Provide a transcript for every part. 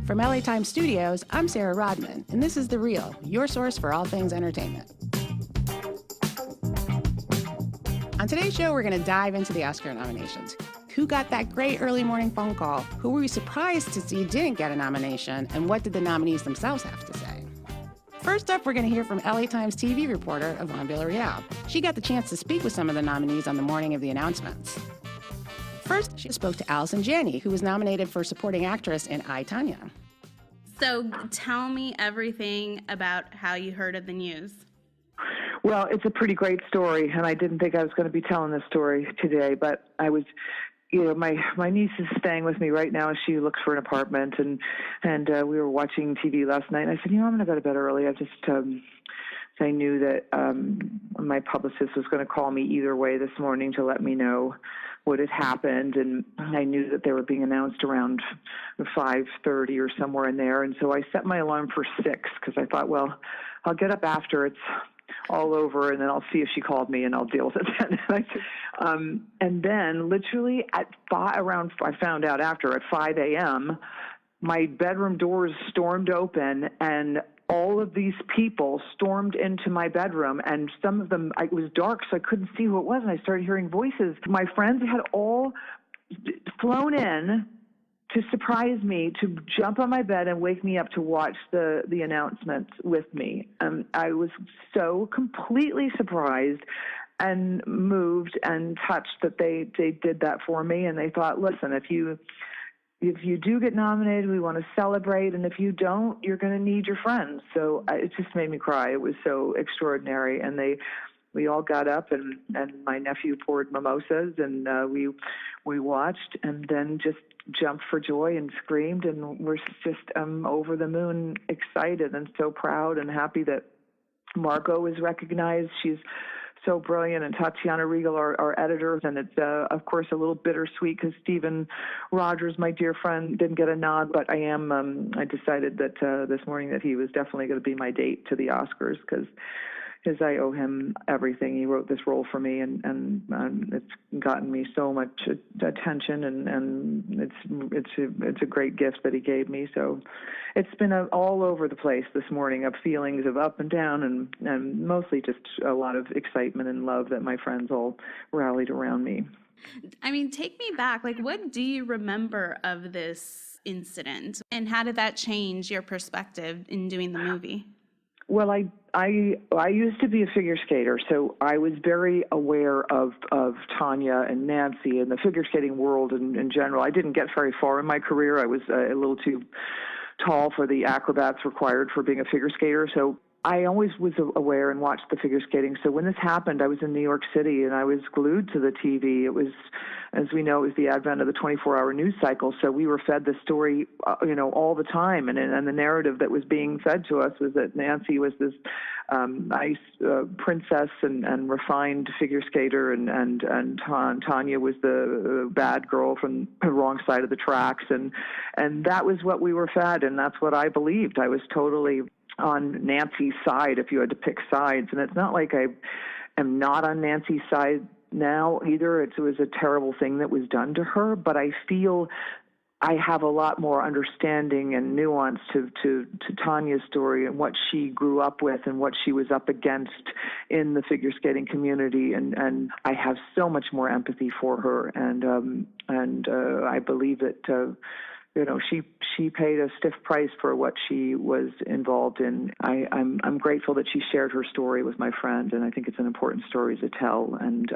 From LA Times Studios, I'm Sarah Rodman, and this is The Real, your source for all things entertainment. On today's show, we're going to dive into the Oscar nominations. Who got that great early morning phone call? Who were we surprised to see didn't get a nomination? And what did the nominees themselves have to say? First up, we're going to hear from LA Times TV reporter Yvonne Villarreal. She got the chance to speak with some of the nominees on the morning of the announcements. First, she spoke to Allison Janney, who was nominated for supporting actress in I, Tonya. So tell me everything about how you heard of the news. Well, it's a pretty great story, and I didn't think I was going to be telling this story today, but I was, my niece is staying with me right now as she looks for an apartment, and we were watching TV last night, and I said, I'm going to go to bed early. I knew that my publicist was going to call me either way this morning to let me know what had happened, and I knew that they were being announced around 5:30 or somewhere in there, and so I set my alarm for 6 because I thought, well, I'll get up after it's all over, and then I'll see if she called me, and I'll deal with it then. And then literally at I found out after at 5 a.m., my bedroom doors stormed open, and all of these people stormed into my bedroom, and some of them, it was dark, so I couldn't see who it was, and I started hearing voices. My friends had all flown in to surprise me, to jump on my bed and wake me up to watch the announcement with me. I was so completely surprised and moved and touched that they did that for me, and they thought, listen, if you do get nominated, we want to celebrate, and if you don't, you're going to need your friends. So it just made me cry. It was so extraordinary, and we all got up, and my nephew poured mimosas, and we watched, and then just jumped for joy and screamed, and we're just over the moon excited and so proud and happy that Margot was recognized. She's so brilliant, and Tatiana Regal, our editors, and it's, of course, a little bittersweet because Stephen Rogers, my dear friend, didn't get a nod, but I decided that this morning that he was definitely going to be my date to the Oscars because I owe him everything. He wrote this role for me, and it's gotten me so much attention, and it's a great gift that he gave me. So it's been all over the place this morning of feelings of up and down, and mostly just a lot of excitement and love that my friends all rallied around me. I mean, take me back. Like, what do you remember of this incident, and how did that change your perspective in doing the movie? Well, I used to be a figure skater, so I was very aware of Tonya and Nancy and the figure skating world in general. I didn't get very far in my career. I was a little too tall for the acrobats required for being a figure skater, so I always was aware and watched the figure skating. So when this happened, I was in New York City, and I was glued to the TV. It was, as we know, it was the advent of the 24-hour news cycle, so we were fed the story, all the time. And the narrative that was being fed to us was that Nancy was this nice princess and refined figure skater, and Tonya was the bad girl from the wrong side of the tracks. And that was what we were fed, and that's what I believed. I was totally on Nancy's side if you had to pick sides. And it's not like I am not on Nancy's side now either. It was a terrible thing that was done to her, but I feel I have a lot more understanding and nuance to Tanya's story and what she grew up with and what she was up against in the figure skating community. And I have so much more empathy for her. And I believe that, she paid a stiff price for what she was involved in. I'm grateful that she shared her story with my friend, and I think it's an important story to tell. And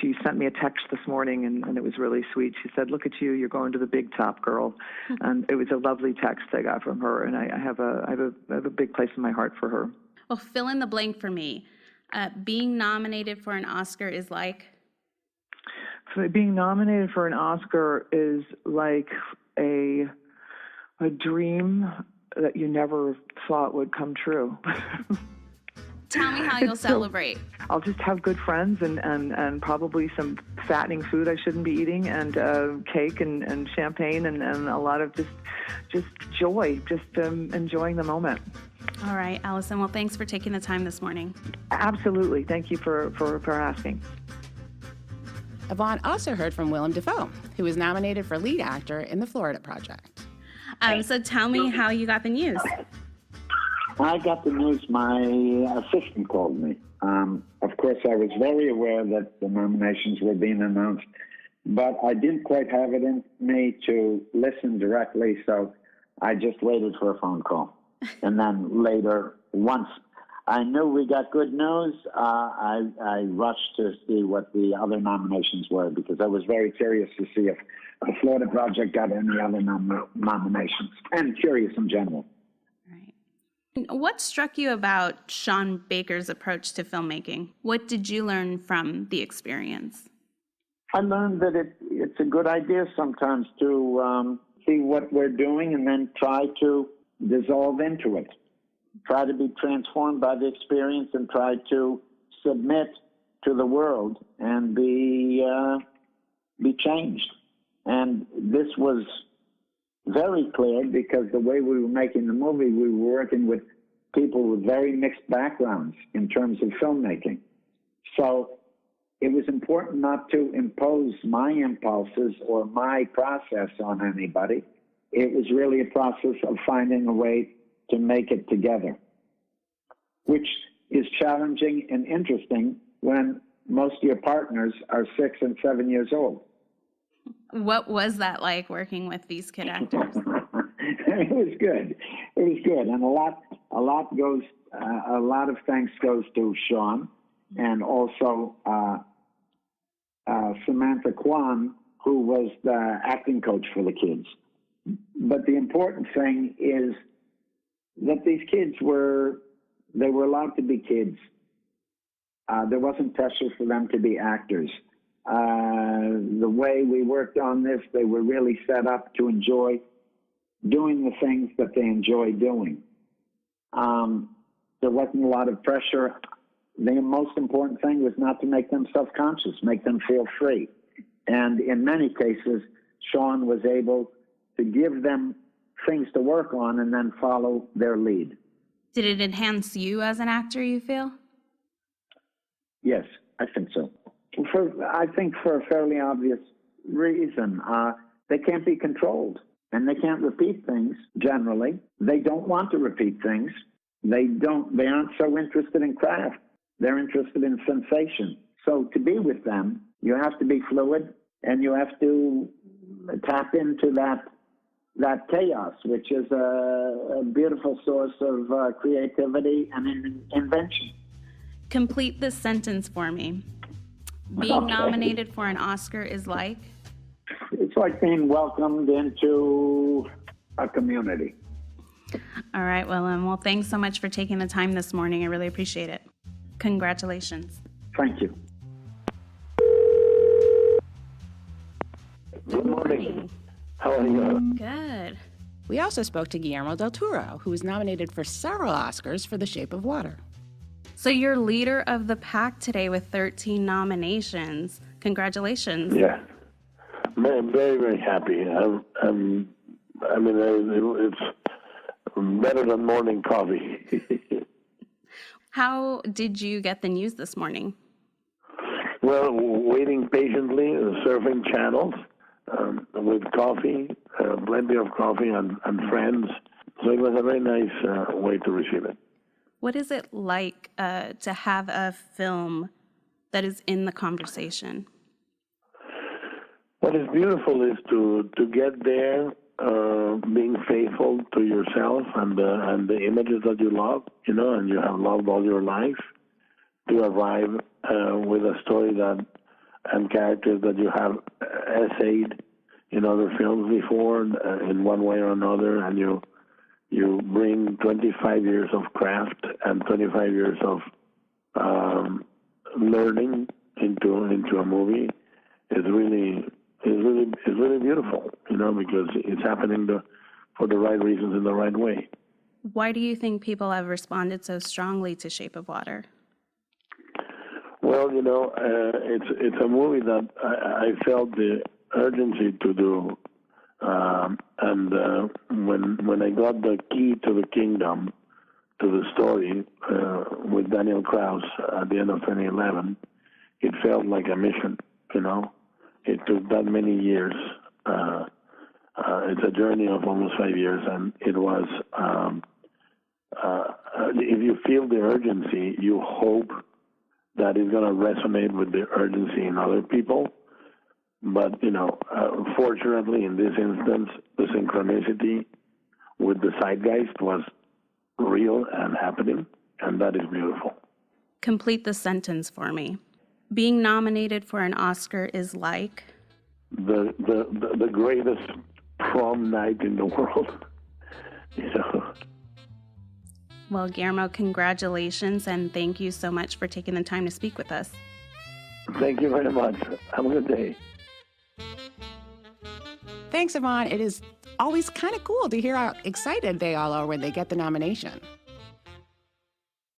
she sent me a text this morning, and it was really sweet. She said, "Look at you, you're going to the big top, girl." And it was a lovely text I got from her, and I have a big place in my heart for her. Well, fill in the blank for me. Being nominated for an Oscar is like? Being nominated for an Oscar is like a dream that you never thought would come true. Tell me how you'll celebrate. I'll just have good friends and probably some fattening food I shouldn't be eating, and cake and champagne and a lot of just joy, enjoying the moment. All right, Allison. Well, thanks for taking the time this morning. Absolutely. Thank you for asking. Yvonne also heard from Willem Dafoe, who was nominated for lead actor in The Florida Project. So tell me how you got the news. I got the news. My assistant called me. Of course, I was very aware that the nominations were being announced, but I didn't quite have it in me to listen directly, so I just waited for a phone call. And then later, once I knew we got good news, I rushed to see what the other nominations were, because I was very curious to see if the Florida Project got any other nominations, and curious in general. Right. What struck you about Sean Baker's approach to filmmaking? What did you learn from the experience? I learned that it's a good idea sometimes to see what we're doing and then try to dissolve into it. Try to be transformed by the experience and try to submit to the world and be changed. And this was very clear because the way we were making the movie, we were working with people with very mixed backgrounds in terms of filmmaking. So it was important not to impose my impulses or my process on anybody. It was really a process of finding a way to make it together, which is challenging and interesting when most of your partners are 6 and 7 years old. What was that like working with these kid actors? It was good. It was good, and a lot of thanks goes to Sean, and also Samantha Kwan, who was the acting coach for the kids. But the important thing is that these kids were allowed to be kids. There wasn't pressure for them to be actors. The way we worked on this, they were really set up to enjoy doing the things that they enjoy doing. There wasn't a lot of pressure. The most important thing was not to make them self-conscious, make them feel free. And in many cases, Sean was able to give them things to work on and then follow their lead. Did it enhance you as an actor, you feel? Yes, I think so. I think for a fairly obvious reason. They can't be controlled, and they can't repeat things generally. They don't want to repeat things. They aren't so interested in craft. They're interested in sensation. So to be with them, you have to be fluid, and you have to tap into that chaos, which is a beautiful source of creativity and invention. Complete this sentence for me. Being nominated for an Oscar is like? It's like being welcomed into a community. All right, Willem. Well, thanks so much for taking the time this morning. I really appreciate it. Congratulations. Thank you. Good morning. How are you? Good. We also spoke to Guillermo del Toro, who was nominated for several Oscars for The Shape of Water. So you're leader of the pack today with 13 nominations. Congratulations. Yeah, I'm very, very happy. It's better than morning coffee. How did you get the news this morning? Well, waiting patiently, surfing channels with coffee, plenty of coffee and friends. So it was a very nice way to receive it. What is it like to have a film that is in the conversation? What is beautiful is to get there, being faithful to yourself and the images that you love, and you have loved all your life, to arrive with a story and characters that you have essayed in other films before in one way or another, and you bring 25 years of craft and 25 years of learning into a movie. It's really beautiful, because it's happening for the right reasons in the right way. Why do you think people have responded so strongly to Shape of Water? Well, it's a movie that I felt the urgency to do. And when I got the key to the kingdom, to the story with Daniel Krauss at the end of 2011, it felt like a mission, it took that many years. It's a journey of almost 5 years, and it was. If you feel the urgency, you hope that it's going to resonate with the urgency in other people. But, fortunately, in this instance, the synchronicity with the zeitgeist was real and happening, and that is beautiful. Complete the sentence for me. Being nominated for an Oscar is like? The greatest prom night in the world. Well, Guillermo, congratulations, and thank you so much for taking the time to speak with us. Thank you very much. Have a good day. Thanks, Yvonne. It is always kind of cool to hear how excited they all are when they get the nomination.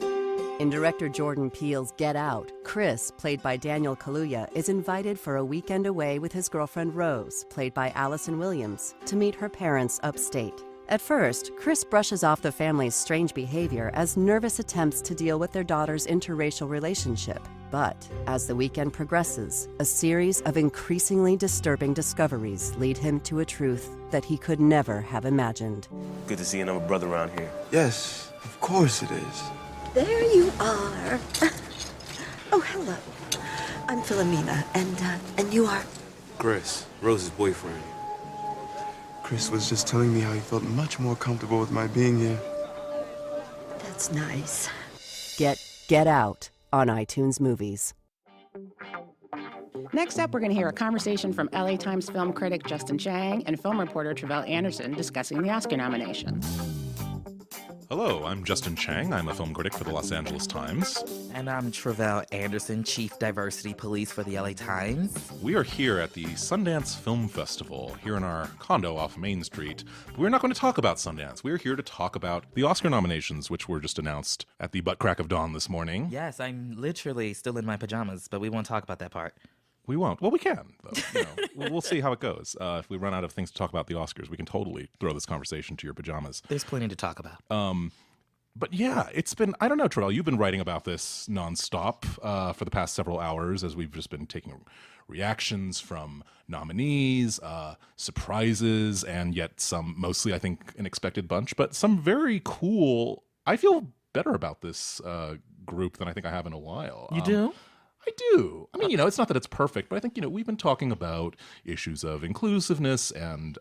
In director Jordan Peele's Get Out, Chris, played by Daniel Kaluuya, is invited for a weekend away with his girlfriend Rose, played by Allison Williams, to meet her parents upstate. At first, Chris brushes off the family's strange behavior as nervous attempts to deal with their daughter's interracial relationship. But as the weekend progresses, a series of increasingly disturbing discoveries lead him to a truth that he could never have imagined. Good to see another brother around here. Yes, of course it is. There you are. Oh, hello. I'm Philomena, and you are? Chris, Rose's boyfriend. Chris was just telling me how he felt much more comfortable with my being here. That's nice. Get Out on iTunes Movies. Next up, we're going to hear a conversation from LA Times film critic Justin Chang and film reporter Travell Anderson discussing the Oscar nominations. Hello, I'm Justin Chang. I'm a film critic for the Los Angeles Times. And I'm Travell Anderson, Chief Diversity Police for the LA Times. We are here at the Sundance Film Festival, here in our condo off Main Street. But we're not going to talk about Sundance. We're here to talk about the Oscar nominations, which were just announced at the butt crack of dawn this morning. Yes, I'm literally still in my pajamas, but we won't talk about that part. We won't. Well, we can, though. We'll see how it goes. If we run out of things to talk about the Oscars, we can totally throw this conversation to your pajamas. There's plenty to talk about. But yeah, it's been, I don't know, Travell, you've been writing about this nonstop for the past several hours as we've just been taking reactions from nominees, surprises, and yet some, mostly, I think, an expected bunch, but some very cool, I feel better about this group than I think I have in a while. You do? I do. I mean, it's not that it's perfect, but I think, we've been talking about issues of inclusiveness and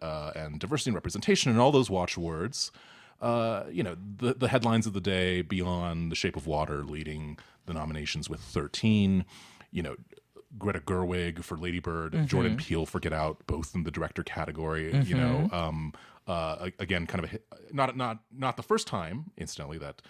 diversity and representation and all those watchwords. The headlines of the day beyond The Shape of Water leading the nominations with 13, Greta Gerwig for Lady Bird, Jordan Peele for Get Out, both in the director category, again, kind of not the first time, incidentally, that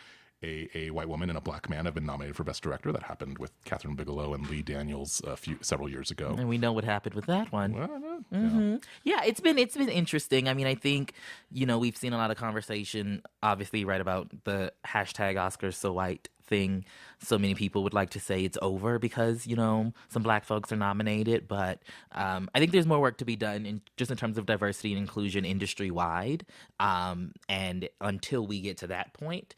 a white woman and a black man have been nominated for Best Director. That happened with Catherine Bigelow and Lee Daniels several years ago. And we know what happened with that one. Well, Yeah, it's been interesting. I mean, I think, we've seen a lot of conversation, obviously, right, about the hashtag Oscars so white thing. So many people would like to say it's over because, some black folks are nominated. But I think there's more work to be done in terms of diversity and inclusion industry-wide. And until we get to that point,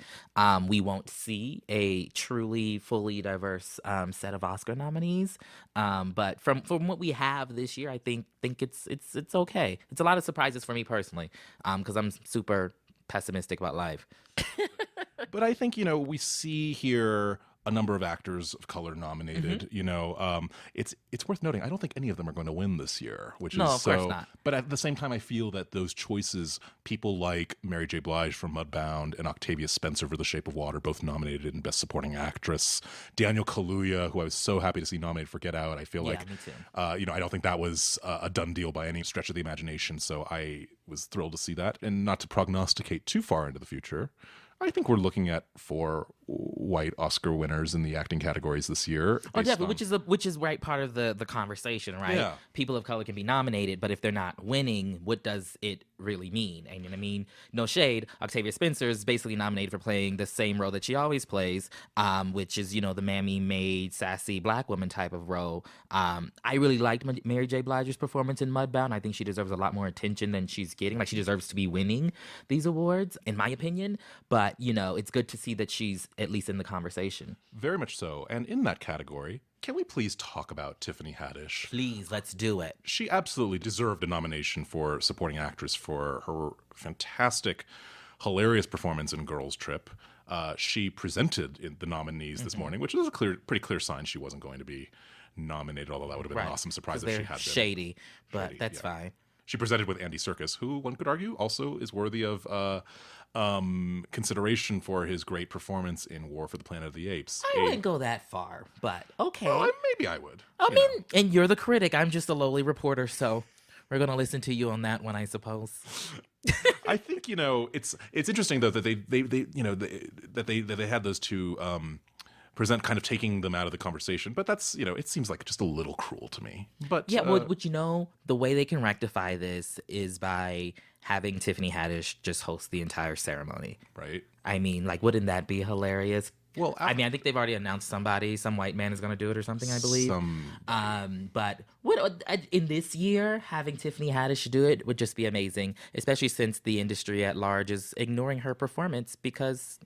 we won't see a truly, fully diverse set of Oscar nominees. But from what we have this year, I think it's okay. It's a lot of surprises for me personally, because I'm super pessimistic about life. But I think, we see here a number of actors of color nominated. It's worth noting, I don't think any of them are going to win this year, which No, is of course not. But at the same time, I feel that those choices, people like Mary J. Blige for Mudbound and Octavia Spencer for The Shape of Water, both nominated in Best Supporting Actress. Daniel Kaluuya, who I was so happy to see nominated for Get Out. I feel like, me too. I don't think that was a done deal by any stretch of the imagination. So I was thrilled to see that. And not to prognosticate too far into the future, I think we're looking at 4 white Oscar winners in the acting categories this year. Oh, definitely, which is right part of the conversation, right? Yeah. People of color can be nominated, but if they're not winning, what does it really mean? I mean, no shade. Octavia Spencer is basically nominated for playing the same role that she always plays, which is, the mammy-made, sassy black woman type of role. I really liked Mary J. Blige's performance in Mudbound. I think she deserves a lot more attention than she's getting. Like, she deserves to be winning these awards, in my opinion. But, it's good to see that she's at least in the conversation. Very much so. And in that category, Can we please talk about Tiffany Haddish? Please, let's do it. She absolutely deserved a nomination for supporting actress for her fantastic, hilarious performance in Girls Trip. She presented in the nominees this morning, which was a pretty clear sign she wasn't going to be nominated, although that would have been an awesome surprise if she had been. Shady, but that's fine. She presented with Andy Serkis, who one could argue also is worthy of consideration for his great performance in War for the Planet of the Apes. I wouldn't go that far, but okay. Well, maybe I would. I mean, and you're the critic. I'm just a lowly reporter, so we're going to listen to you on that one, I suppose. I think, it's interesting though that they had those two present, kind of taking them out of the conversation, but that's, it seems like just a little cruel to me. But yeah, the way they can rectify this is by having Tiffany Haddish just host the entire ceremony. Right. I mean, wouldn't that be hilarious? Well, I think they've already announced some white man is going to do it or something, I believe. But in this year, having Tiffany Haddish do it would just be amazing, especially since the industry at large is ignoring her performance because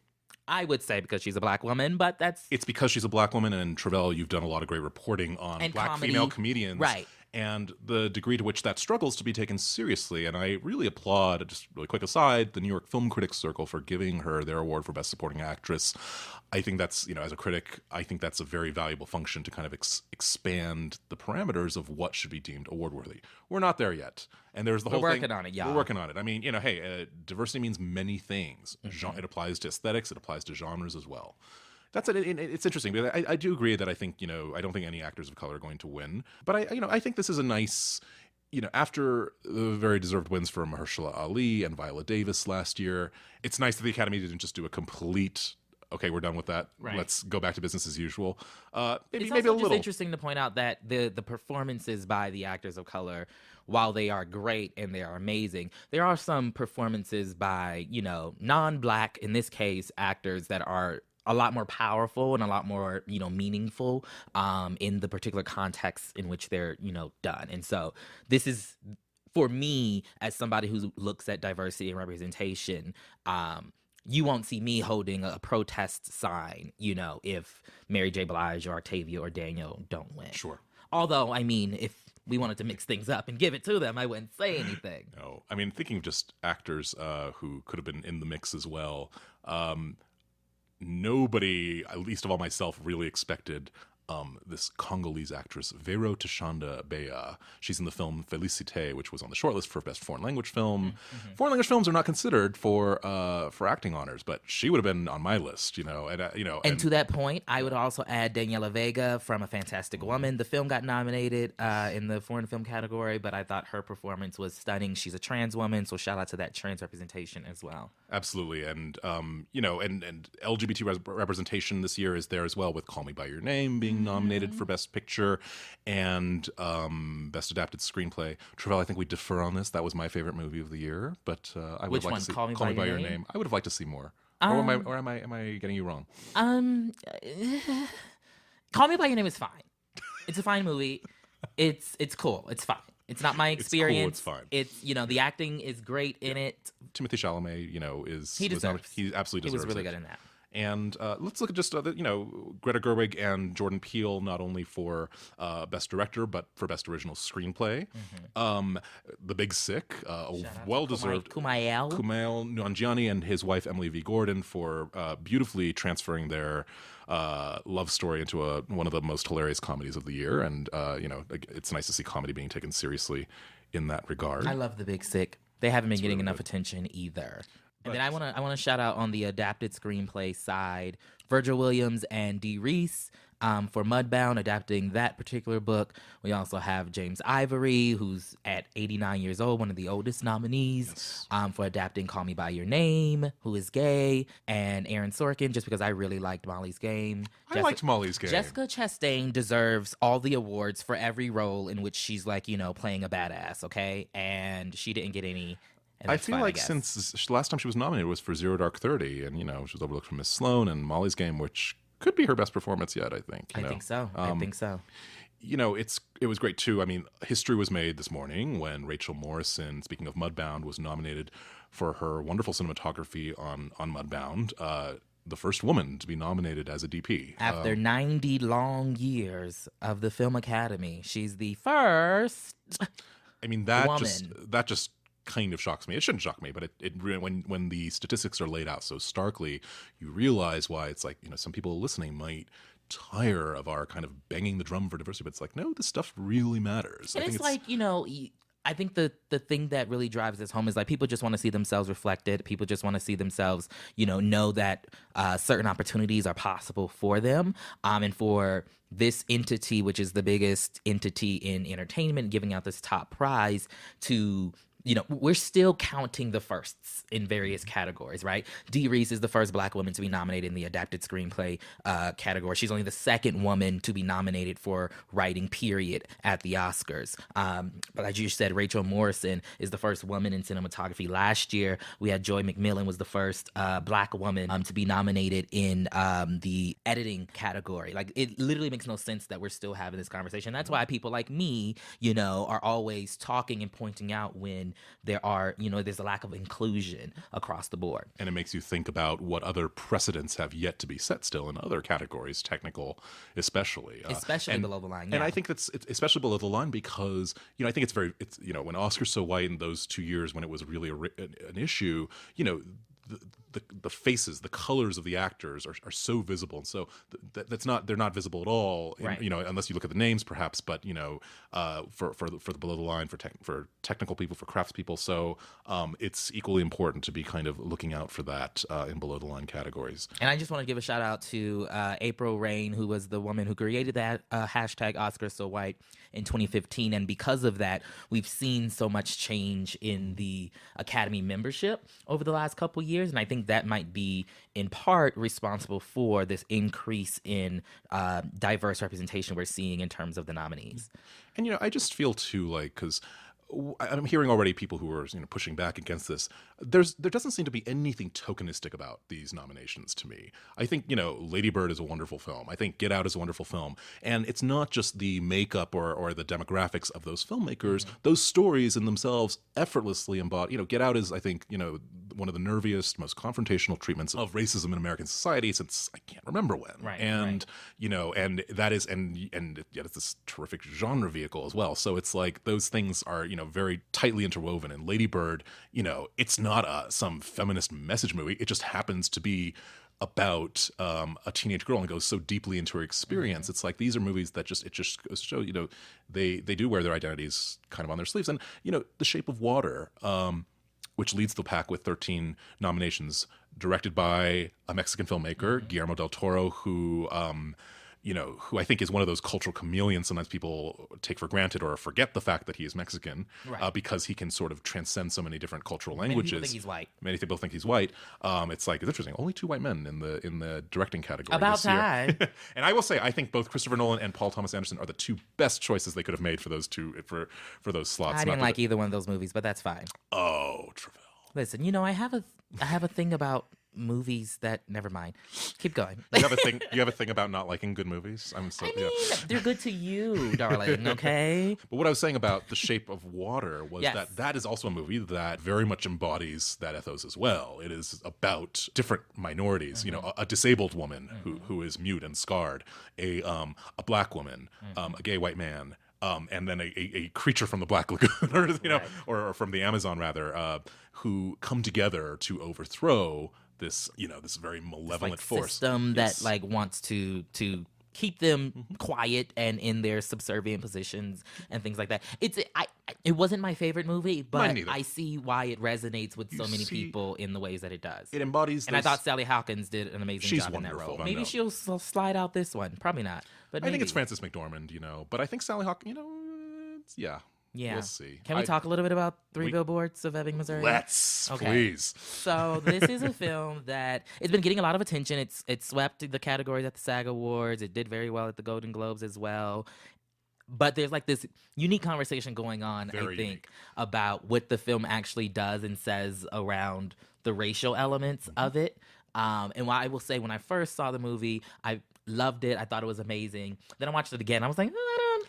she's a black woman, but it's because she's a black woman. And Travell, you've done a lot of great reporting on black comedy. Female comedians, right? And the degree to which that struggles to be taken seriously. And I really applaud, just really quick aside, the New York Film Critics Circle for giving her their award for Best Supporting Actress. I think that's, as a critic, I think that's a very valuable function to kind of expand the parameters of what should be deemed award-worthy. We're not there yet. And there's the whole thing. We're working on it, yeah. We're working on it. I mean, diversity means many things. Mm-hmm. It applies to aesthetics. It applies to genres as well. That's it. It's interesting because I do agree that I think, I don't think any actors of color are going to win. But I think this is a nice, after the very deserved wins for Mahershala Ali and Viola Davis last year, it's nice that the Academy didn't just do a complete, okay, we're done with that. Right. Let's go back to business as usual. Maybe a little. It's interesting to point out that the performances by the actors of color, while they are great and they are amazing, there are some performances by, non-black, in this case, actors that are a lot more powerful and a lot more, meaningful in the particular context in which they're, done. And so this is, for me, as somebody who looks at diversity and representation, you won't see me holding a protest sign, if Mary J. Blige or Octavia or Daniel don't win. Sure. Although, if we wanted to mix things up and give it to them, I wouldn't say anything. No. Thinking of just actors who could have been in the mix as well, nobody, least of all myself, really expected this Congolese actress, Vero Tshanda Bea. She's in the film Félicité, which was on the shortlist for Best Foreign Language Film. Mm-hmm. Foreign language films are not considered for acting honors, but she would have been on my list, And to that point, I would also add Daniela Vega from A Fantastic Woman. The film got nominated in the foreign film category, but I thought her performance was stunning. She's a trans woman, so shout out to that trans representation as well. Absolutely, and and LGBT representation this year is there as well, with Call Me by Your Name being nominated for Best Picture and Best Adapted Screenplay. Travell, I think we defer on this. That was my favorite movie of the year, but I would like to see Call Me by Your Name. I would have liked to see more. Or am I getting you wrong? Call Me by Your Name is fine. It's a fine movie. It's cool. It's fine. It's not my experience. It's cool, it's fine. The acting is great in it. Timothée Chalamet, is he deserves. He absolutely deserves. He was really it. good in that. And let's look at just Greta Gerwig and Jordan Peele, not only for Best Director but for Best Original Screenplay. Mm-hmm. The Big Sick, well-deserved. Kumail Nanjiani and his wife Emily V. Gordon for beautifully transferring their love story into one of the most hilarious comedies of the year. And it's nice to see comedy being taken seriously in that regard. I love The Big Sick. They haven't been getting enough attention either. And then I want to shout out on the adapted screenplay side, Virgil Williams and Dee Reese for Mudbound, adapting that particular book. We also have James Ivory, who's at 89 years old, one of the oldest nominees, for adapting Call Me by Your Name, who is gay, and Aaron Sorkin, just because I really liked Molly's Game. I liked Molly's Game. Jessica Chastain deserves all the awards for every role in which she's playing a badass, okay? And she didn't get any. I feel like since last time she was nominated was for Zero Dark 30, and she was overlooked for Miss Sloane and Molly's Game, which could be her best performance yet. I think. I think so. It was great too. History was made this morning when Rachel Morrison, speaking of Mudbound, was nominated for her wonderful cinematography on Mudbound. the first woman to be nominated as a DP. After 90 long years of the Film Academy, she's the first I mean, that woman. just kind of shocks me. It shouldn't shock me, but when the statistics are laid out so starkly, you realize why it's like, some people listening might tire of our kind of banging the drum for diversity, but it's like, no, this stuff really matters. And it's like, I think the thing that really drives this home is like people just want to see themselves reflected. People just want to see themselves, know that certain opportunities are possible for them. And for this entity, which is the biggest entity in entertainment, giving out this top prize to we're still counting the firsts in various categories, right? Dee Reese is the first Black woman to be nominated in the adapted screenplay category. She's only the second woman to be nominated for writing, period, at the Oscars. But as you said, Rachel Morrison is the first woman in cinematography. Last year, we had Joy McMillan was the first Black woman to be nominated in the editing category. Like, it literally makes no sense that we're still having this conversation. That's why people like me, are always talking and pointing out when there are, there's a lack of inclusion across the board. And it makes you think about what other precedents have yet to be set still in other categories, technical especially. Especially below the line, yeah. And I think it's especially below the line because, I think it's when Oscar's So White in those 2 years when it was really an issue, the faces, the colors of the actors are so visible, and so they're not visible at all, right. Unless you look at the names perhaps, but for the below the line, for technical people, for craftspeople, so it's equally important to be kind of looking out for that in below the line categories. And I just want to give a shout out to April Rain, who was the woman who created that hashtag Oscar So White in 2015, and because of that, we've seen so much change in the Academy membership over the last couple years, and I think that might be in part responsible for this increase in diverse representation we're seeing in terms of the nominees. And I just feel too like, because I'm hearing already people who are pushing back against this. There doesn't seem to be anything tokenistic about these nominations to me. I think Lady Bird is a wonderful film. I think Get Out is a wonderful film, and it's not just the makeup or the demographics of those filmmakers. Mm-hmm. Those stories in themselves effortlessly embody. Get Out is, I think, one of the nerviest, most confrontational treatments of racism in American society since I can't remember when. Right. And and that is and yet it's this terrific genre vehicle as well. So it's like those things are very tightly interwoven. And Lady Bird, it's not some feminist message movie. It just happens to be about a teenage girl and goes so deeply into her experience. Mm-hmm. It's like these are movies that just show they do wear their identities kind of on their sleeves. And The Shape of Water, which leads the pack with 13 nominations, directed by a Mexican filmmaker, mm-hmm. Guillermo del Toro, who who I think is one of those cultural chameleons sometimes people take for granted or forget the fact that he is Mexican, right. Because he can sort of transcend so many different cultural languages. Many people think he's white. Many people think he's white. It's interesting. Only 2 white men in the directing category About this year. time. And I will say, I think both Christopher Nolan and Paul Thomas Anderson are the 2 best choices they could have made for those those slots. I didn't like either one of those movies, but that's fine. Oh, Travell. Listen, I have a thing about movies that never mind. Keep going. You have a thing about not liking good movies. They're good to you, darling. Okay. But what I was saying about The Shape of Water was that is also a movie that very much embodies that ethos as well. It is about different minorities. Mm-hmm. A disabled woman mm-hmm. who is mute and scarred, a black woman, mm-hmm. A gay white man. And then a creature from the Black Lagoon, or from the Amazon rather, who come together to overthrow this, this very malevolent force system that wants to keep them mm-hmm. quiet and in their subservient positions and things like that. It wasn't my favorite movie, but I see why it resonates with so many people in the ways that it does. It embodies. And I thought Sally Hawkins did an amazing job in that role. Maybe she'll slide out this one. Probably not. But I think it's Frances McDormand, But I think Sally Hawkins, Yeah. We'll see. Can we talk a little bit about Three Billboards of Ebbing, Missouri? Let's, please. So this is a film that it's been getting a lot of attention. It swept the categories at the SAG Awards. It did very well at the Golden Globes as well. But there's this unique conversation going on, I think, about what the film actually does and says around the racial elements mm-hmm. of it. And I will say, when I first saw the movie, I loved it. I thought it was amazing. Then I watched it again. I was like,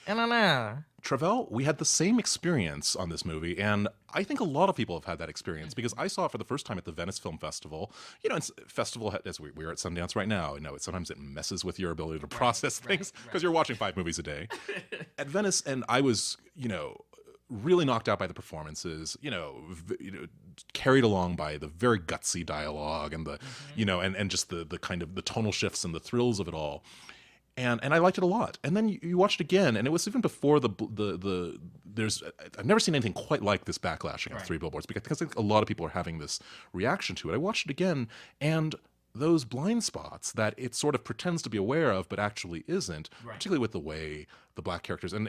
I don't know. Travell, we had the same experience on this movie, and I think a lot of people have had that experience because I saw it for the first time at the Venice Film Festival. You know, as we're at Sundance right now. I know sometimes it messes with your ability to process things because you're watching 5 movies a day. At Venice, and I was, really knocked out by the performances, carried along by the very gutsy dialogue and the, and just the kind of the tonal shifts and the thrills of it all. And I liked it a lot. And then you watched it again, and it was even before I've never seen anything quite like this backlash against Three Billboards because I think a lot of people are having this reaction to it. I watched it again, and those blind spots that it sort of pretends to be aware of but actually isn't, particularly with the way the black characters and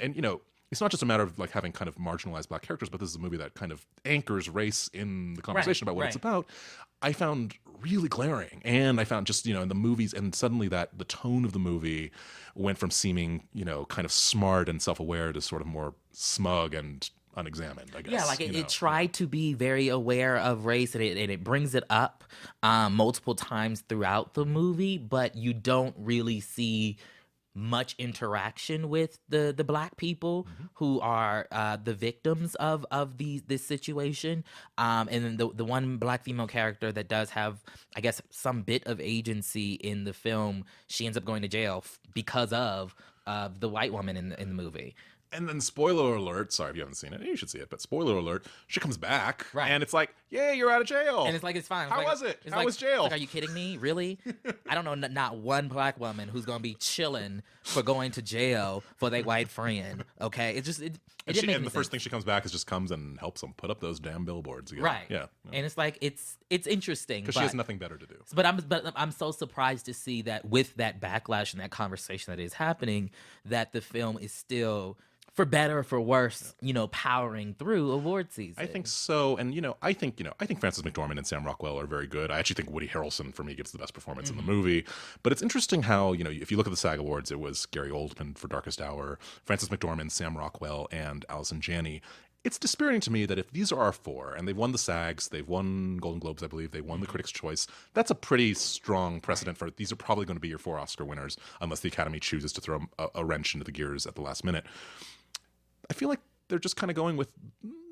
it's not just a matter of like having kind of marginalized black characters, but this is a movie that kind of anchors race in the conversation about what it's about. I found really glaring, and I found just in the movies, and suddenly that the tone of the movie went from seeming kind of smart and self-aware to sort of more smug and unexamined, I guess. Yeah, like it tried to be very aware of race, and it brings it up multiple times throughout the movie, but you don't really see much interaction with the black people who are the victims of this situation. And then the one black female character that does have, I guess, some bit of agency in the film, she ends up going to jail because of the white woman in the movie. And then spoiler alert, sorry if you haven't seen it, you should see it, but spoiler alert, she comes back, and it's like, yay, you're out of jail. And it's like, it's fine. How was it? How was jail? Like, are you kidding me? Really? I don't know not one black woman who's going to be chilling for going to jail for their white friend, okay? It didn't make any sense. First thing she comes back is just comes and helps them put up those damn billboards again. Right. Yeah. And it's like, it's interesting. Because she has nothing better to do. But I'm so surprised to see that with that backlash and that conversation that is happening, that the film is still, for better or for worse, powering through award season. I think so, and I think Frances McDormand and Sam Rockwell are very good. I actually think Woody Harrelson for me gives the best performance in the movie. But it's interesting how if you look at the SAG Awards, it was Gary Oldman for Darkest Hour, Frances McDormand, Sam Rockwell, and Allison Janney. It's dispiriting to me that if these are our 4, and they've won the SAGs, they've won Golden Globes, I believe, they won the Critics' Choice, that's a pretty strong precedent for these are probably going to be your 4 Oscar winners, unless the Academy chooses to throw a wrench into the gears at the last minute. I feel like they're just kind of going with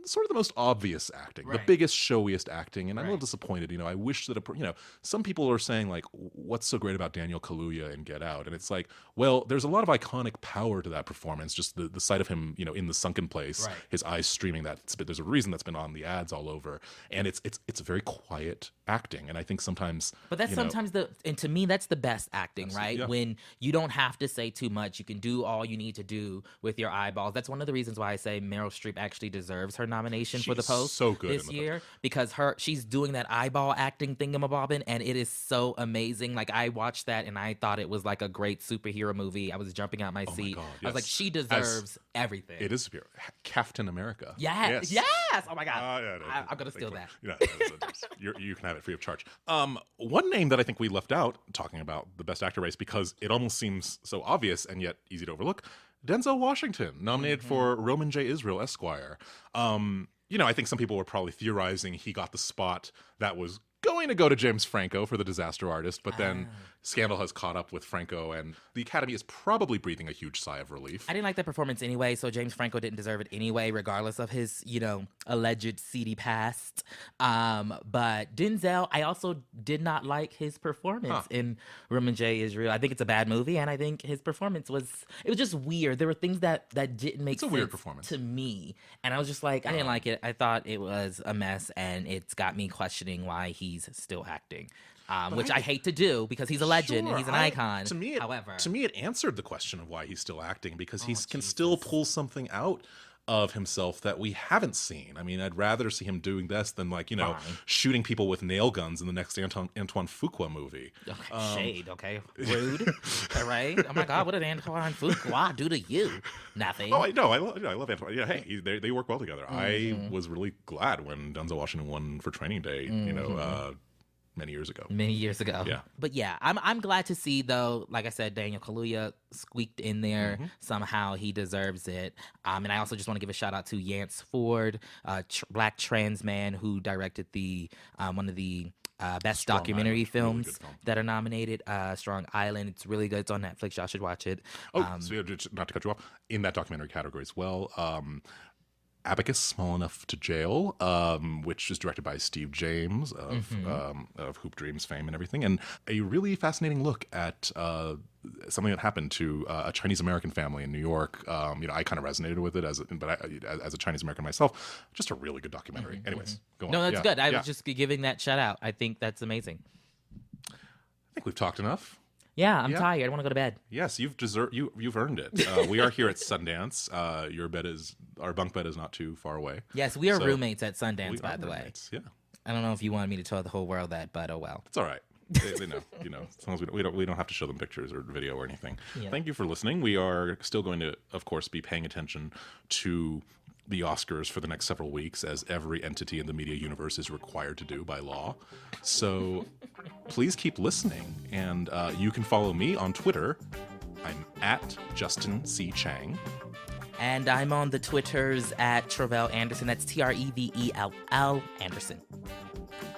sort of the most obvious acting, the biggest, showiest acting, and I'm a little disappointed. I wish that some people are saying like, what's so great about Daniel Kaluuya in Get Out? And it's like, well, there's a lot of iconic power to that performance. Just the sight of him, in the sunken place, his eyes streaming. There's a reason that's been on the ads all over, and it's a very quiet acting. And I think sometimes, but that's sometimes and to me that's the best acting, right? Yeah. When you don't have to say too much, you can do all you need to do with your eyeballs. That's one of the reasons why I say Meryl Streep actually deserves her nomination for the Post this year, because she's doing that eyeball acting thingamabobbing, and it is so amazing. Like, I watched that and I thought it was like a great superhero movie. I was jumping out my seat. God, yes. I was like, she deserves everything. It is superhero. Captain America. Yes. Oh my God. I'm gonna steal that. You can have it free of charge. One name that I think we left out talking about the Best Actor race because it almost seems so obvious and yet easy to overlook. Denzel Washington, nominated for Roman J. Israel, Esquire. I think some people were probably theorizing he got the spot that was going to go to James Franco for The Disaster Artist, but then scandal has caught up with Franco, and the Academy is probably breathing a huge sigh of relief. I didn't like that performance anyway, so James Franco didn't deserve it anyway, regardless of his, alleged seedy past. But Denzel, I also did not like his performance in Roman J. Israel. I think it's a bad movie, and I think his performance was just weird. There were things that didn't make sense weird performance to me, and I was just like, I didn't like it. I thought it was a mess, and it's got me questioning why he's still acting. Which I hate to do because he's a legend and he's an icon. To me, it answered the question of why he's still acting because he can still pull something out of himself that we haven't seen. I mean, I'd rather see him doing this than shooting people with nail guns in the next Antoine Fuqua movie. Okay, shade, okay, rude. All right. Oh my God, what did Antoine Fuqua do to you? Nothing. Oh, I know. I love Antoine. Yeah, hey, they work well together. I was really glad when Denzel Washington won for Training Day. Many years ago. Yeah. But yeah, I'm glad to see, though, like I said, Daniel Kaluuya squeaked in there. Somehow he deserves it. And I also just want to give a shout out to Yance Ford, black trans man who directed the one of the best Strong documentary Island, really films good film. that are nominated. Strong Island, it's really good. It's on Netflix. Y'all should watch it. So just not to cut you off, in that documentary category as well, Abacus, Small Enough to Jail, which is directed by Steve James of Hoop Dreams fame and everything, and a really fascinating look at something that happened to a Chinese American family in New York. I kind of resonated with it as a Chinese American myself. Just a really good documentary. Anyways, go on. No, that's good. I Yeah. was just giving that shout out. I think that's amazing. I think we've talked enough. Yeah, I'm tired. I want to go to bed. Yes, you've earned it. We are here at Sundance. Our bunk bed is not too far away. Yes, we are So roommates at Sundance, we by are the way. roommates, yeah. I don't know if you wanted me to tell the whole world that, but oh well. It's all right. They know, as long as we don't have to show them pictures or video or anything. Yeah. Thank you for listening. We are still going to, of course, be paying attention to the Oscars for the next several weeks, as every entity in the media universe is required to do by law. So please keep listening, and you can follow me on Twitter. I'm at Justin C. Chang. And I'm on the Twitters at Trevell Anderson. That's Trevell Anderson.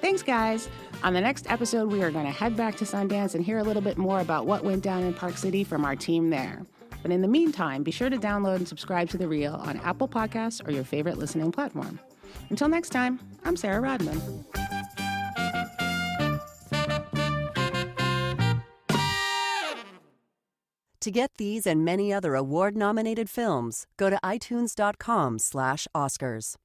Thanks, guys. On the next episode, we are going to head back to Sundance and hear a little bit more about what went down in Park City from our team there. But in the meantime, be sure to download and subscribe to The Reel on Apple Podcasts or your favorite listening platform. Until next time, I'm Sarah Rodman. To get these and many other award-nominated films, go to itunes.com/Oscars.